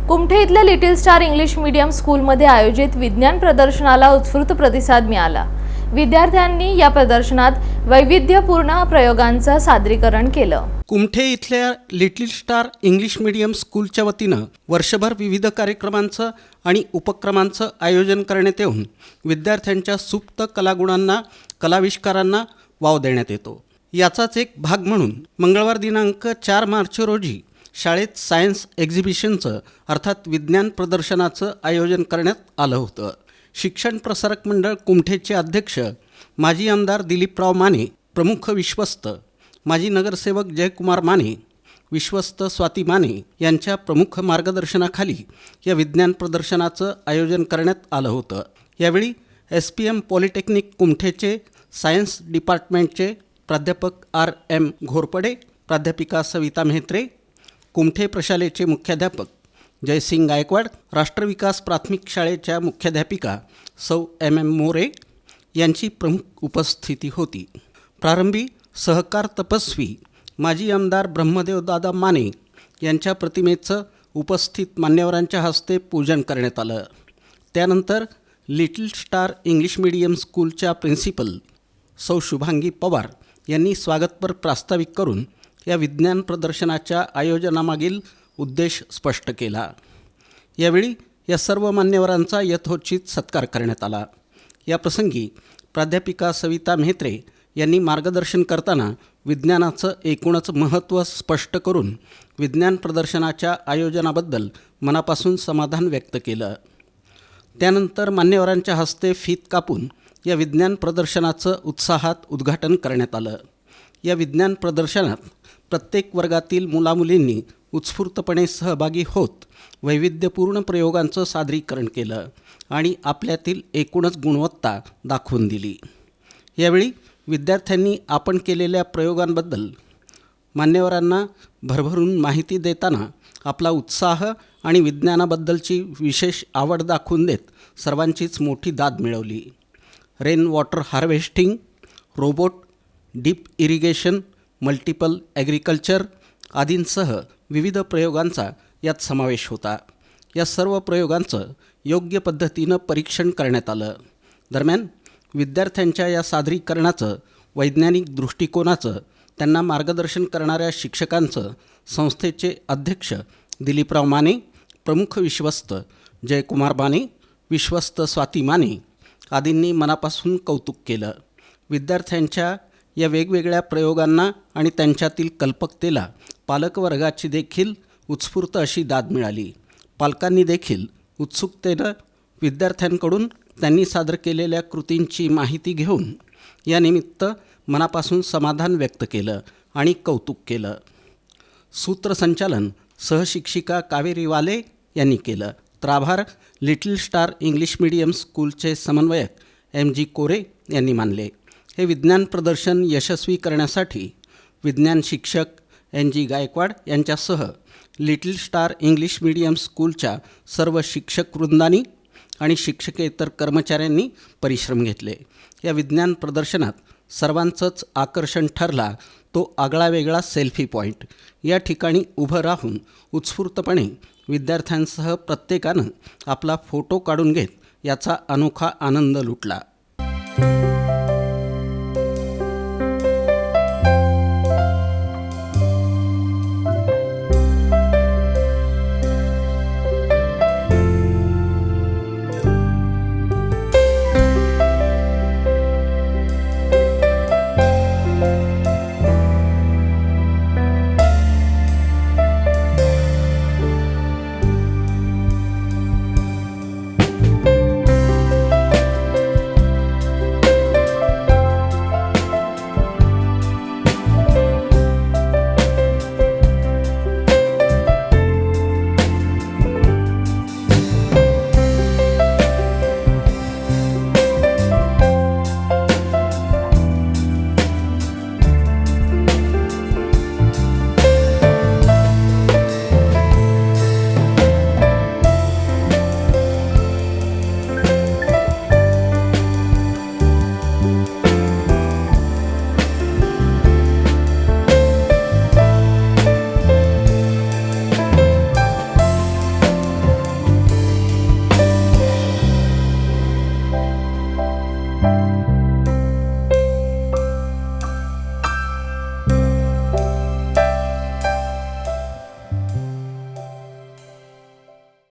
कुमठे इथल्या little star English medium स्कूलमध्ये आयोजित विज्ञान प्रदर्शनाला उत्स्फूर्त प्रतिसाद मिळाला। विद्यार्थ्यांनी या प्रदर्शनात वैविध्यपूर्ण प्रयोगांचं सादरीकरण केलं। कुमठे इथल्या लिटिल स्टार इंग्लिश मीडियम स्कूलच्या वतीनं वर्षभर विविध कार्यक्रमांचं आणि उपक्रमांचं आयोजन करण्यात येऊन विद्यार्थ्यांच्या सुप्त कलागुणांना, कलाविष्कारांना वाव देण्यात येतो। याचाच एक भाग म्हणून मंगळवार दिनांक 4 मार्च रोजी शाळेत सायन्स एक्झिबिशनचं अर्थात विज्ञान प्रदर्शनाचं आयोजन करण्यात आलं होतं। शिक्षण प्रसारक मंडळ कुमठेचे अध्यक्ष माजी आमदार दिलीपराव माने, प्रमुख विश्वस्त माजी नगरसेवक जयकुमार माने, विश्वस्त स्वाती माने यांच्या प्रमुख मार्गदर्शनाखाली या विज्ञान प्रदर्शनाचं आयोजन करण्यात आलं होतं। यावेळी SPM पॉलिटेक्निक कुमठेचे सायन्स डिपार्टमेंटचे प्राध्यापक RM घोरपडे, प्राध्यापिका सविता म्हेत्रे, कुमठे प्रशालेचे मुख्याध्यापक जयसिंग गायकवाड, राष्ट्रविकास प्राथमिक शाळेच्या मुख्याध्यापिका सौ MM मोरे यांची प्रमुख उपस्थिती होती। प्रारंभी सहकार तपस्वी माजी आमदार ब्रह्मदेवदादा माने यांच्या प्रतिमेचं उपस्थित मान्यवरांच्या हस्ते पूजन करण्यात आलं। त्यानंतर लिटिल स्टार इंग्लिश मीडियम स्कूलच्या प्रिन्सिपल सौ शुभांगी पवार यांनी स्वागतपर प्रास्ताविक करून या विज्ञान प्रदर्शनाच्या आयोजनामागील उद्देश स्पष्ट केला। यावेळी या सर्व मान्यवरांचा यथोचित सत्कार करण्यात आला। या प्रसंगी प्राध्यापिका सविता म्हेत्रे यांनी मार्गदर्शन करताना विज्ञानाचं एकूणच महत्त्व स्पष्ट करून विज्ञान प्रदर्शनाच्या आयोजनाबद्दल मनापासून समाधान व्यक्त केलं। त्यानंतर मान्यवरांच्या हस्ते फीत कापून या विज्ञान प्रदर्शनाचं उत्साहात उद्घाटन करण्यात आलं। या विज्ञान प्रदर्शनात प्रत्येक वर्गातील मुलामुलींनी उत्स्फूर्तपणे सहभागी होत वैविध्यपूर्ण प्रयोगांचं सादरीकरण केलं आणि आपल्यातील एकूणच गुणवत्ता दाखवून दिली। यावेळी विद्यार्थ्यांनी आपण केलेल्या प्रयोगांबद्दल मान्यवरांना भरभरून माहिती देताना आपला उत्साह आणि विज्ञानाबद्दलची विशेष आवड दाखवून देत सर्वांचीच मोठी दाद मिळवली। Rain water harvesting, robot, deep irrigation, multiple agriculture आदींसह विविध प्रयोगांचा यात समावेश होता। या सर्व प्रयोगांचं योग्य पद्धतीनं परीक्षण करण्यात आलं। दरम्यान विद्यार्थ्यांच्या या सादरीकरणाचं वैज्ञानिक दृष्टिकोनाचं त्यांना मार्गदर्शन करणाऱ्या शिक्षकांचं संस्थेचे अध्यक्ष दिलीपराव माने, प्रमुख विश्वस्त जयकुमार माने, विश्वस्त स्वाती माने आदींनी मनापासून कौतुक केलं। विद्यार्थ्यांच्या या वेगवेगळ्या प्रयोगांना आणि त्यांच्यातील कल्पकतेला पालकवर्गाची देखील उत्स्फूर्त अशी दाद मिळाली। पालकांनी देखील उत्सुकतेनं विद्यार्थ्यांकडून त्यांनी सादर केलेल्या कृतींची माहिती घेऊन यानिमित्त मनापासून समाधान व्यक्त केलं आणि कौतुक केलं। सूत्रसंचालन सहशिक्षिका कावेरी वाले यांनी केलं, तर आभार लिटिल स्टार इंग्लिश मीडियम स्कूलचे समन्वयक MG कोरे यांनी मानले। हे विज्ञान प्रदर्शन यशस्वी करण्यासाठी विज्ञान शिक्षक NG गायकवाड यांच्यासह लिटिल स्टार इंग्लिश मीडियम स्कूलच्या सर्व शिक्षक वृंदांनी आणि शिक्षकेतर कर्मचाऱ्यांनी परिश्रम घेतले। या विज्ञान प्रदर्शनात सर्वांचंच आकर्षण ठरला तो आगळावेगळा सेल्फी पॉईंट। या ठिकाणी उभं राहून उत्स्फूर्तपणे विद्यार्थ्यांसह प्रत्येकानं आपला फोटो काढून घेत याचा अनोखा आनंद लुटला।